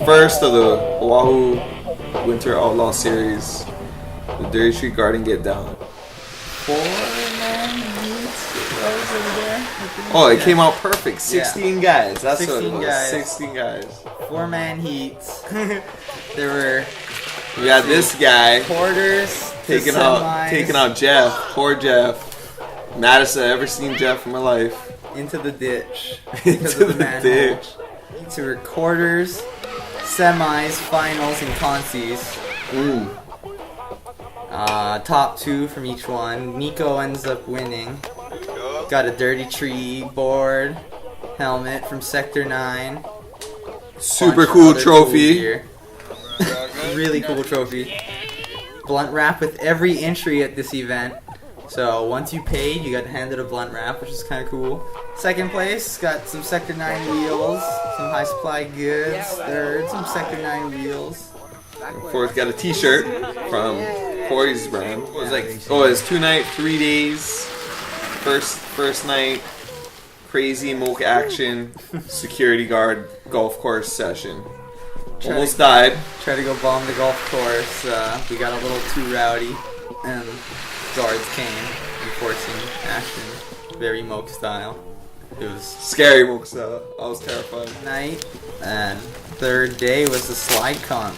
first of the Oahu Winter Outlaw Series. The Dirty Street Garden Get Down. 4-man heats goes over there. Oh, it came out perfect. 16 guys. That's 16 what it was. guys. 16 guys. 4-man heats. There were. We got this guy Quarters. taking out Jeff. Poor Jeff. Maddest I've ever seen Jeff in my life. Into the ditch. Into the ditch. To recorders, semis, finals, and consies. Top 2 from each one. Nico ends up winning. Got a Dirty Tree board, helmet from Sector 9. Super cool trophy. Really cool trophy. Blunt wrap with every entry at this event. So once you paid, you got handed a blunt wrap, which is kind of cool. Second place, got some Sector 9 wheels, some high supply goods. Third, some Sector 9 wheels. Fourth, got a t-shirt from Corey's brand. It was like, it's 2 nights, 3 days. First night, crazy mocha action, security guard, golf course session. Almost died. Tried to go bomb the golf course. We got a little too rowdy, and guards came, enforcing action, very mocha style. It was scary mocha style. I was terrified. Night, and third day was the slide comp.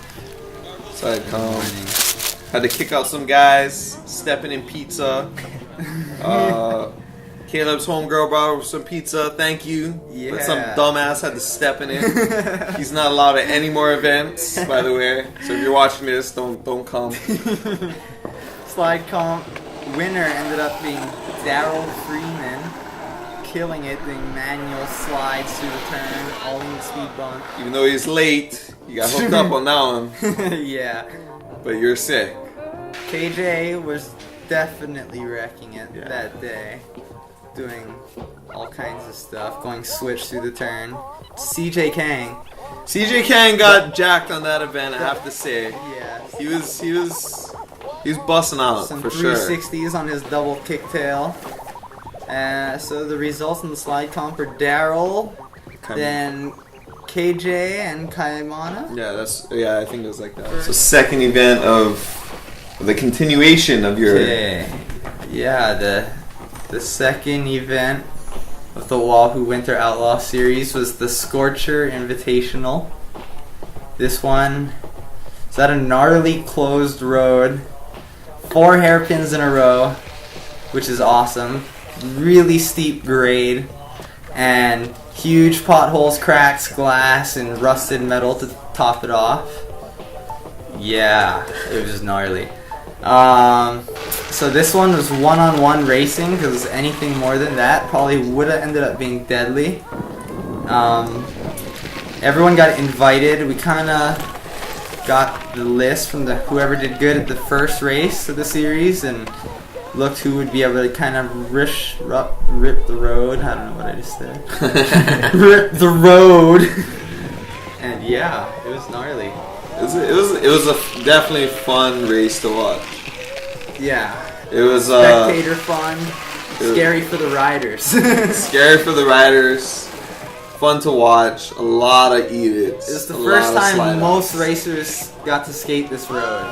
Had to kick out some guys, stepping in pizza. Caleb's homegirl brought over some pizza, thank you. Yeah. But some dumbass had to step in it. He's not allowed at any more events, by the way. So if you're watching this, don't come. Slide comp winner ended up being Daryl Freeman, killing it, doing manual slides through the turn, all in the speed bump. Even though he's late, you got hooked up on that one. Yeah. But you're sick. KJ was definitely wrecking it that day. Doing all kinds of stuff, going switch through the turn. CJ Kang got jacked on that event, I have to say. Yeah. He was busting out some for sure. 360s on his double kicktail. So the results in the slide comp are Daryl, then KJ and Kaimana. Yeah, I think it was like that. So second event of the continuation of your. Okay. Yeah, the second event of the Oahu Winter Outlaw Series was the Scorcher Invitational. This one is at a gnarly closed road. 4 hairpins in a row, which is awesome. Really steep grade. And huge potholes, cracks, glass, and rusted metal to top it off. Yeah, it was just gnarly. So this one was one-on-one racing, because anything more than that probably would have ended up being deadly. Everyone got invited. We kind of got the list from whoever did good at the first race of the series, and looked who would be able to kind of rip the road. I don't know what I just said. Rip the road. And yeah, it was gnarly. It was a definitely fun race to watch. Yeah. It was spectator fun. Scary for the riders. Scary for the riders. Fun to watch. A lot of eat-its. It was the first time most racers got to skate this road.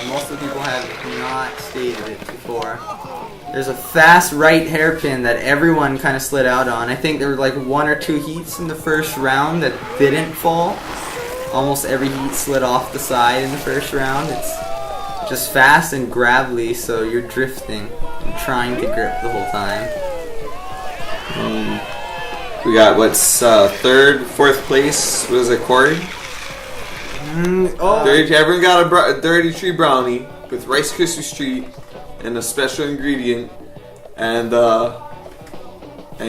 Most of the people have not skated it before. There's a fast right hairpin that everyone kind of slid out on. I think there were like 1 or 2 heats in the first round that didn't fall. Almost every heat slid off the side in the first round. It's just fast and gravelly, so you're drifting and trying to grip the whole time. We got third, fourth place. Was it Corey? Everyone got a Dirty Tree brownie with Rice Krispie treat and a special ingredient, and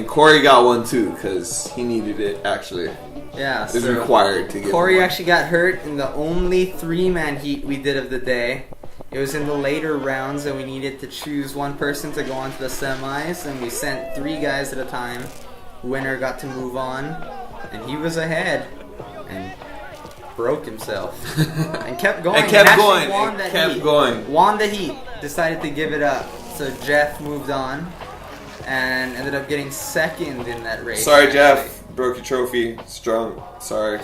Corey got one too because he needed it actually. Yeah, it's required to get. Corey one. Actually got hurt in the only 3-man heat we did of the day. It was in the later rounds, and we needed to choose one person to go on to the semis, and we sent 3 guys at a time. Winner got to move on, and he was ahead, and broke himself, and kept going. Won the heat. Decided to give it up, so Jeff moved on, and ended up getting second in that race. Sorry, Jeff. Broke your trophy. Strong. Sorry.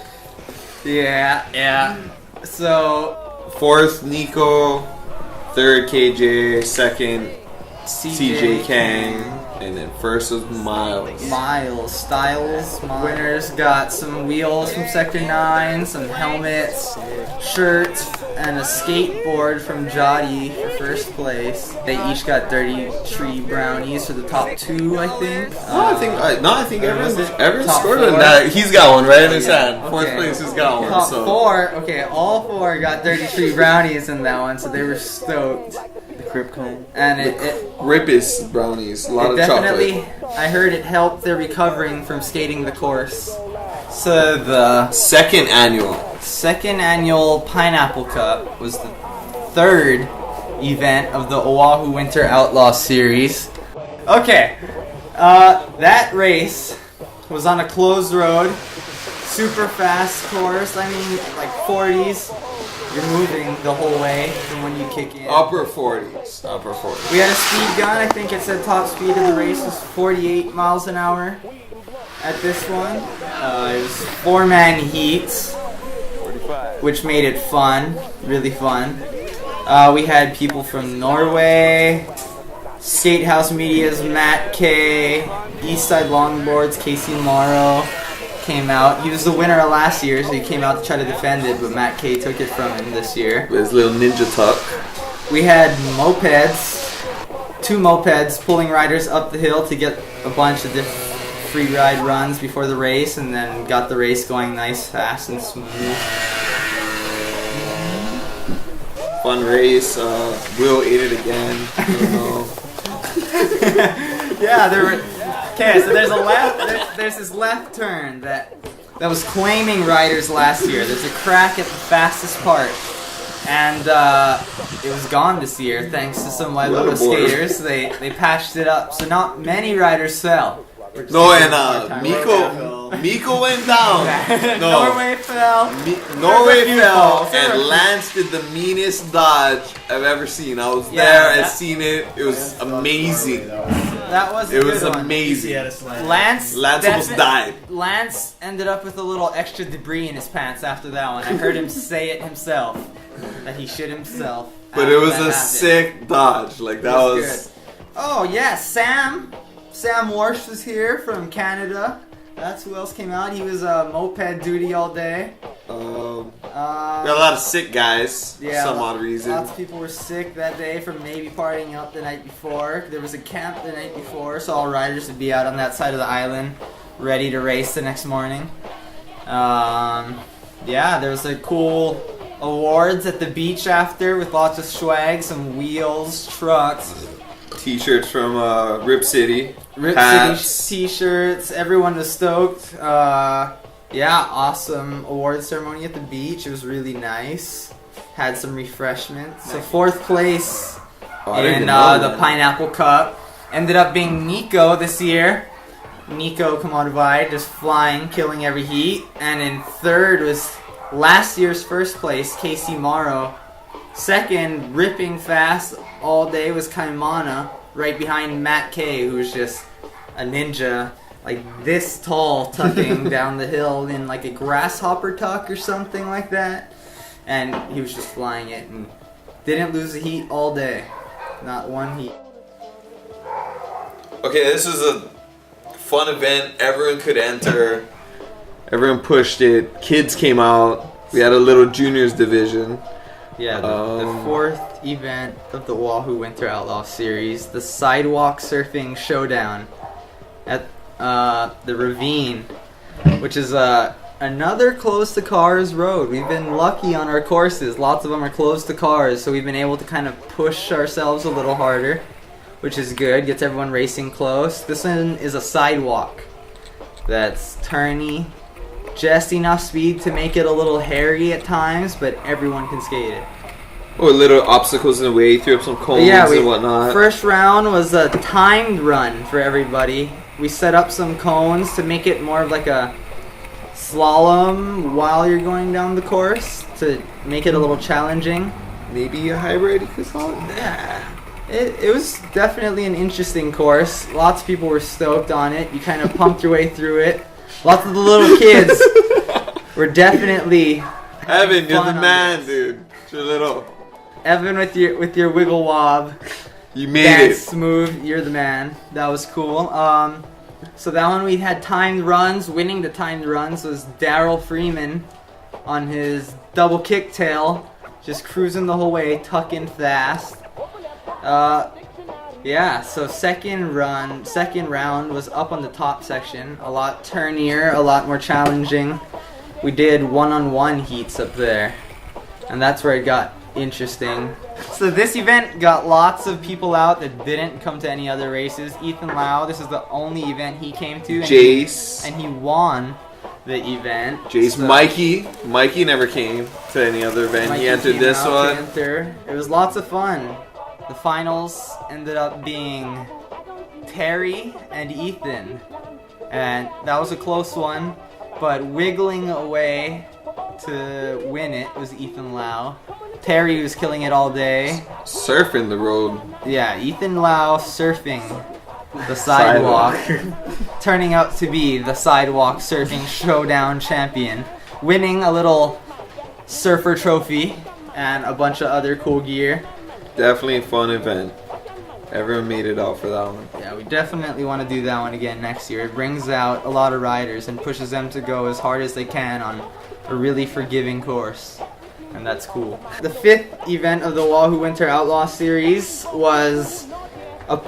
Yeah. So, Fourth, Nico. Third, KJ. Second, CJ Kang. And then first was Miles. Styles. Winners got some wheels from Sector 9, some helmets, shirts, and a skateboard from Jody for first place. They each got dirty tree brownies for the top 2, I think. I think everyone Top scored 4. on that. He's got one right in his hand. Okay. Fourth place has got one. Top So 4, okay, all 4 got dirty tree brownies in that one, so they were stoked. The Crip Cone. And it Rippus brownies, a lot of definitely, chocolate. I heard it helped their recovering from skating the course. So the Second annual. second annual Pineapple Cup was the third event of the Oahu Winter Outlaw Series. Okay, that race was on a closed road, super fast course. I mean, like 40s. You're moving the whole way from when you kick in. Upper 40s. Upper 40s. We had a speed gun. I think it said top speed of the race was 48 miles an hour at this one. It was 4-man heats, 45. which made it fun, really fun. We had people from Norway, Skatehouse Media's Matt K, Eastside Longboards, Casey Morrow came out. He was the winner of last year, so he came out to try to defend it, but Matt K took it from him this year. With his little ninja tuck. We had mopeds, 2 mopeds pulling riders up the hill to get a bunch of free ride runs before the race, and then got the race going nice, fast, and smooth. Fun race. Will ate it again. I don't know. Yeah, there were. Okay, so there's a left. There's this left turn that was claiming riders last year. There's a crack at the fastest part, and it was gone this year thanks to some Wailuga skaters. They patched it up, so not many riders fell. No, and Miko went down. No. Norway fell. Norway fell, falls. and Lance did the meanest dodge I've ever seen. I was Yeah, there, I that- seen it. It was amazing. That was a It good was one. amazing. Lance almost died. Lance ended up with a little extra debris in his pants after that one. I heard him say it himself, that he shit himself. But after it was that a happened. sick dodge. Like, that was. Good. Oh, yeah, Sam Warsh was here from Canada. That's who else came out. He was moped duty all day. We got a lot of sick guys for some odd reason. Lots of people were sick that day from maybe partying up the night before. There was a camp the night before, so all riders would be out on that side of the island, ready to race the next morning. Yeah, there was a cool awards at the beach after with lots of swag, some wheels, trucks. T-shirts from Rip City. Rip hats. City t-shirts. Everyone was stoked. Yeah, awesome award ceremony at the beach. It was really nice. Had some refreshments. So 4th place in the Pineapple Cup ended up being Nico this year. Nico Komodobai just flying, killing every heat. And in 3rd was last year's 1st place, Casey Morrow. 2nd, ripping fast all day, was Kaimana, right behind Matt K, who was just a ninja, like this tall, tucking down the hill in like a grasshopper tuck or something like that. And he was just flying it and didn't lose a heat all day. Not one heat. Okay, this was a fun event. Everyone could enter. Everyone pushed it. Kids came out. We had a little juniors division. Yeah, the 4th event of the Oahu Winter Outlaw Series, the Sidewalk Surfing Showdown at the Ravine, which is another close to cars road. We've been lucky on our courses. Lots of them are close to cars, so we've been able to kind of push ourselves a little harder, which is good. Gets everyone racing close. This one is a sidewalk that's turny. Just enough speed to make it a little hairy at times, but everyone can skate it. Or little obstacles in the way, threw up some cones and whatnot. First round was a timed run for everybody. We set up some cones to make it more of like a slalom while you're going down the course, to make it a little challenging. Maybe a hybrid, you could call it? Yeah. It was definitely an interesting course. Lots of people were stoked on it. You kind of pumped your way through it. Lots of the little kids. We're definitely Evan, you're fun the on man, this. dude. You're little. Evan with your wiggle wob. You made Dance it. smooth, you're the man. That was cool. So that one we had timed runs. Winning the timed runs was Daryl Freeman on his double kicktail, just cruising the whole way, tucking fast. Yeah, so second round was up on the top section, a lot turnier, a lot more challenging. We did one-on-one heats up there, and that's where it got interesting. So this event got lots of people out that didn't come to any other races. Ethan Lau, this is the only event he came to. And Jace. and he won the event. Jace, So Mikey never came to any other event. Mikey He entered came this out to one. enter. It was lots of fun. The finals ended up being Terry and Ethan, and that was a close one, but wiggling away to win it was Ethan Lau. Terry was killing it all day. Surfing the road. Yeah, Ethan Lau surfing the sidewalk, turning out to be the sidewalk surfing showdown champion, winning a little surfer trophy and a bunch of other cool gear. Definitely a fun event. Everyone made it out for that one. Yeah, we definitely want to do that one again next year. It brings out a lot of riders and pushes them to go as hard as they can on a really forgiving course. And that's cool. The fifth event of the Oahu Winter Outlaw Series was a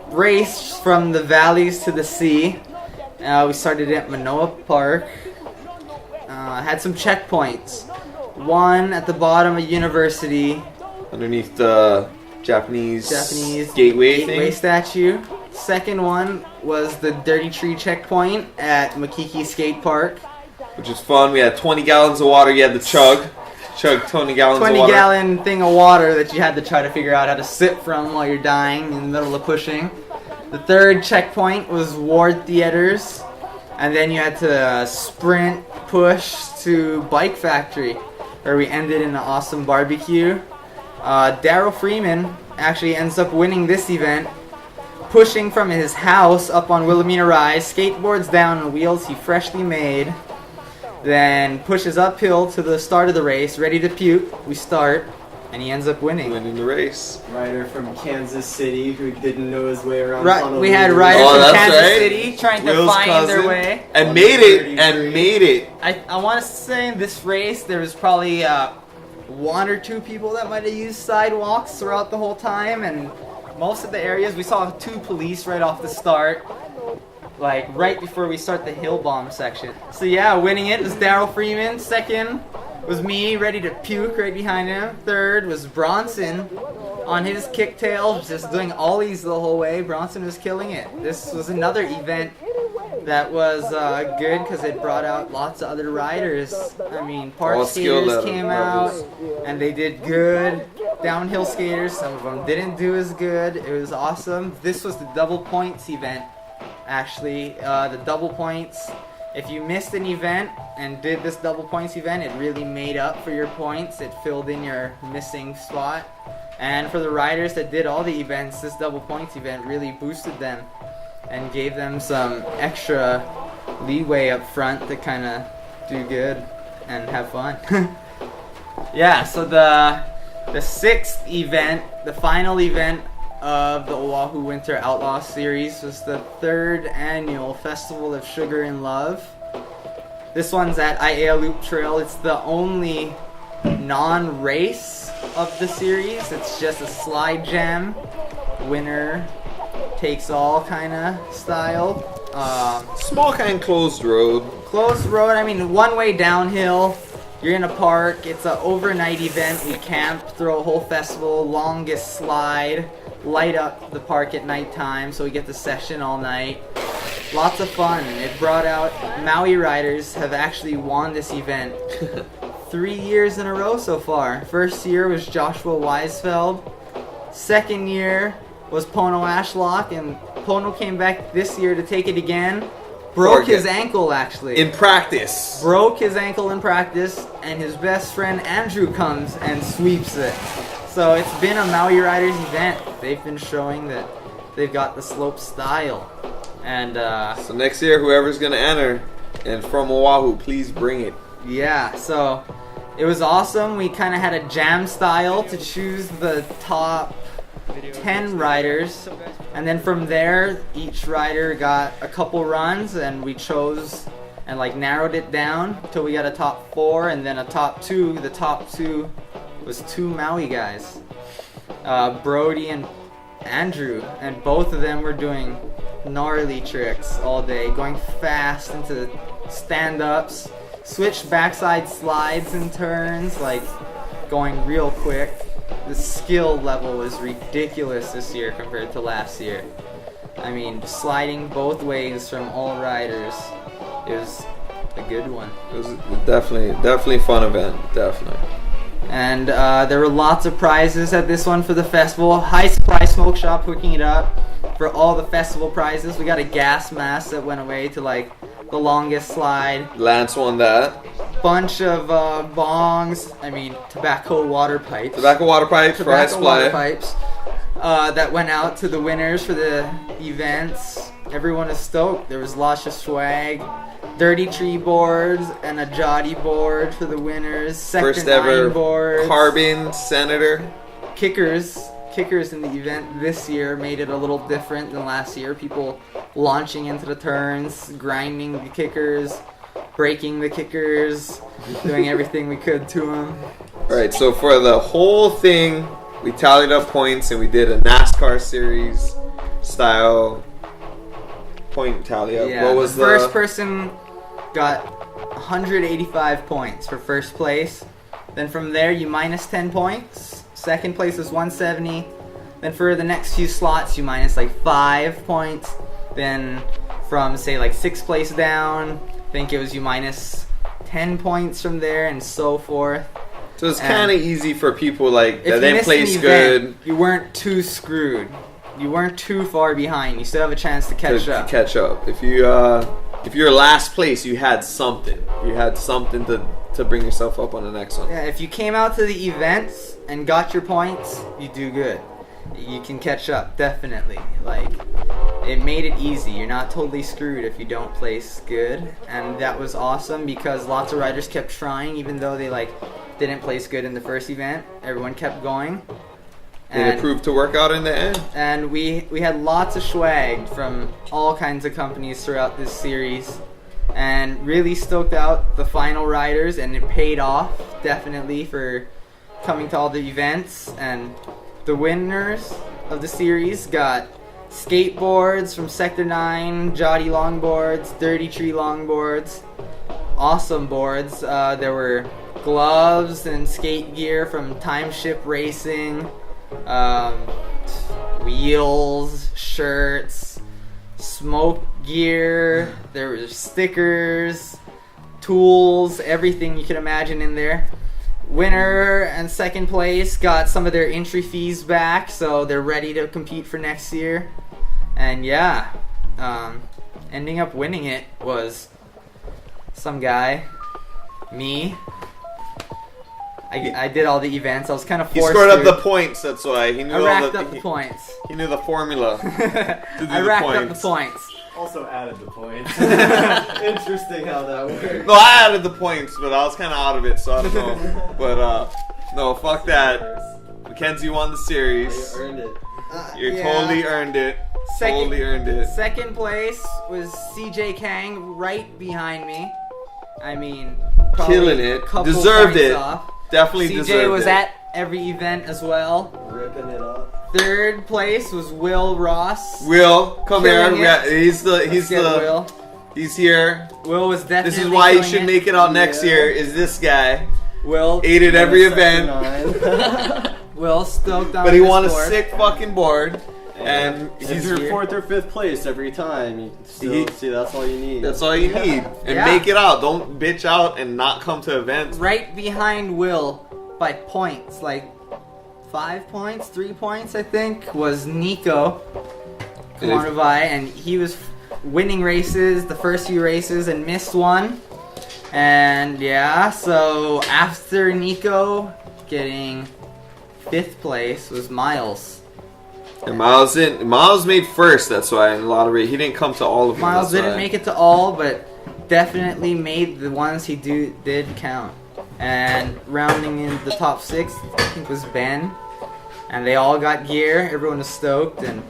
race from the valleys to the sea. We started at Manoa Park. Had some checkpoints. One at the bottom of University. Underneath the Japanese gateway thing. statue. Second one was the Dirty Tree checkpoint at Makiki Skate Park. Which is fun. We had 20 gallons of water. You had to chug 20 gallons of 20 water. gallon thing of water that you had to try to figure out how to sip from while you're dying in the middle of pushing. The third checkpoint was Ward Theaters. And then you had to sprint, push to Bike Factory, where we ended in an awesome barbecue. Daryl Freeman actually ends up winning this event, pushing from his house up on Wilhelmina Rise, skateboards down on wheels he freshly made, then pushes uphill to the start of the race, ready to puke. We start, and he ends up winning. Winning the race. Rider from Kansas City who didn't know his way around. We had riders Oh, from that's Kansas right. City trying Will's to find their cousin. way. And made it. I want to say in this race there was probably one or two people that might have used sidewalks throughout the whole time, and most of the areas we saw 2 police right off the start, like right before we start the hill bomb section. So yeah, winning it was Daryl Freeman. Second was me, ready to puke right behind him. Third was Bronson on his kicktail, just doing ollies the whole way. Bronson was killing it. This was another event that was good because it brought out lots of other riders. I mean, park All skill skaters came out levels. and they did good. Downhill skaters, some of them didn't do as good. It was awesome. This was the double points event, actually. The double points. If you missed an event and did this double points event, it really made up for your points. It filled in your missing spot. And for the riders that did all the events, this double points event really boosted them and gave them some extra leeway up front to kind of do good and have fun. Yeah, so the sixth event, the final event of the Oahu Winter Outlaw Series, was the 3rd annual Festival of Sugar and Love. This one's at Aiea Loop Trail. It's the only non-race of the series. It's just a slide jam, winner takes all kind of style. Small kind of closed road. Closed road, I mean, one way downhill. You're in a park. It's an overnight event. We camp, throw a whole festival, longest slide, light up the park at nighttime, so we get the session all night. Lots of fun. It brought out Maui riders have actually won this event 3 years in a row so far. First year was Joshua Weisfeld. Second year was Pono Ashlock, and Pono came back this year to take it again. Broke his ankle, actually. In practice. Broke his ankle in practice, and his best friend Andrew comes and sweeps it. So it's been a Maui Riders event. They've been showing that they've got the slope style. And So next year, whoever's going to enter and from Oahu, please bring it. Yeah, so it was awesome. We kind of had a jam style to choose the top 10 riders, and then from there each rider got a couple runs, and we chose and like narrowed it down till we got a top 4 and then a top 2. The top 2 was 2 Maui guys, Brody and Andrew, and both of them were doing gnarly tricks all day, going fast into stand-ups, switch backside slides and turns, like going real quick. The skill level was ridiculous this year compared to last year. I mean, just sliding both ways from all riders. It was a good one. It was definitely a fun event, definitely. And there were lots of prizes at this one for the festival. High Supply Smoke Shop hooking it up for all the festival prizes. We got a gas mask that went away to like the longest slide. Lance won that. Bunch of bongs. I mean, tobacco water pipes. Tobacco water pipes for High Supply. Water pipes that went out to the winners for the events. Everyone is stoked. There was lots of swag. Dirty Tree boards and a Jotty board for the winners. Sector First ever 9 boards. Carbon Senator. Kickers in the event this year made it a little different than last year. People launching into the turns, grinding the kickers, breaking the kickers, doing everything we could to them. Alright, so for the whole thing, we tallied up points and we did a NASCAR series style point tally up. Yeah, What was the first person got 185 points for first place. Then from there you minus 10 points. Second place is 170. Then for the next few slots you minus like 5 points. Then from say like 6th place down, I think it was you minus 10 points from there and so forth. So it's kind of easy for people like that didn't place place good. You weren't too screwed. You weren't too far behind. You still have a chance to catch up. If you're last place, you had something. You had something to bring yourself up on the next one. Yeah, if you came out to the events and got your points, you do good. You can catch up, definitely. Like, it made it easy. You're not totally screwed if you don't place good. And that was awesome because lots of riders kept trying, even though they like didn't place good in the first event. Everyone kept going. And it proved to work out in the end. And we had lots of swag from all kinds of companies throughout this series. And really stoked out the final riders, and it paid off, definitely, for coming to all the events. And the winners of the series got skateboards from Sector 9, Jotty longboards, Dirty Tree longboards. Awesome boards. There were gloves and skate gear from Time Ship Racing. Wheels, shirts, smoke gear, there were stickers, tools, everything you can imagine in there. Winner and second place got some of their entry fees back, so they're ready to compete for next year. And yeah, ending up winning it was some guy, me. I did all the events. I was kind of forced. He scored up the points. That's why he knew. I racked up the points. He knew the formula. To do I racked up the points. Also added the points. Interesting how that worked. No, I added the points, but I was kind of out of it, so I don't know. But no, fuck that. Mackenzie won the series. You earned it. You totally earned it. Totally earned it. Second place was CJ Kang, right behind me. I mean, killing it. Deserved it. Off. Definitely deserved it. CJ was at every event as well. Ripping it up. Third place was Will Ross. Will, come here. He's Will. He's here. Will was definitely. This is why you should make it out next year. Is this guy? Will ate at every event. Will stoked on. But he won a sick fucking board. And he's your 4th or 5th place every time. You still see, that's all you need. That's all you need. And make it out. Don't bitch out and not come to events. Right behind Will by points, like 5 points, 3 points, I think, was Nico Kawanavai, and he was winning races, the first few races, and missed one. And yeah, so after Nico getting 5th place was Miles. And Miles made first, that's why in a lot of races. He didn't come to all of them. Miles didn't make it to all, but definitely made the ones he did count. And rounding in the top 6, I think was Ben. And they all got gear. Everyone was stoked, and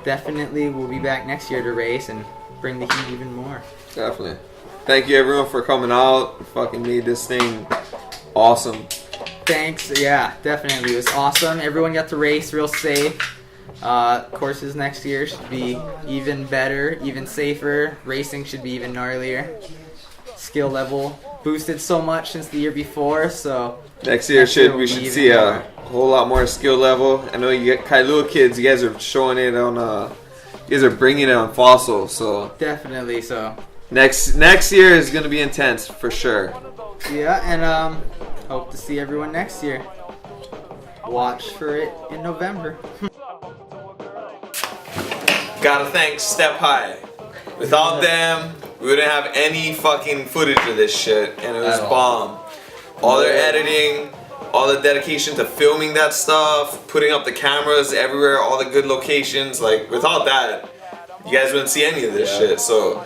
definitely we'll be back next year to race and bring the heat even more. Definitely. Thank you everyone for coming out. Fucking made this thing awesome. Thanks. Yeah, definitely. It was awesome. Everyone got to race real safe. Courses next year should be even better, even safer. Racing should be even gnarlier. Skill level boosted so much since the year before, so Next year we should see a whole lot more skill level. I know you get Kailua kids, you guys are showing it on you guys are bringing it on Fossil, so definitely. So next year is gonna be intense for sure. yeah, and hope to see everyone next year. Watch for it in November. Gotta thank Step High. Without them, we wouldn't have any fucking footage of this shit, and it was bomb. All their editing, all the dedication to filming that stuff, putting up the cameras everywhere, all the good locations. Like, without that, you guys wouldn't see any of this shit. So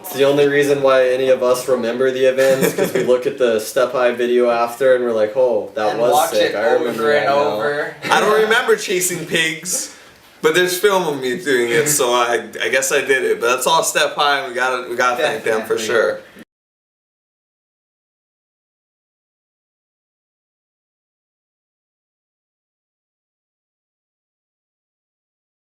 It's the only reason why any of us remember the events, because we look at the Step High video after and we're like, oh, that And was watch sick. it I remember over that and now. over. I don't remember chasing pigs, but there's film of me doing it. So I guess I did it. But that's all Step High, and we gotta thank them for Definitely. sure.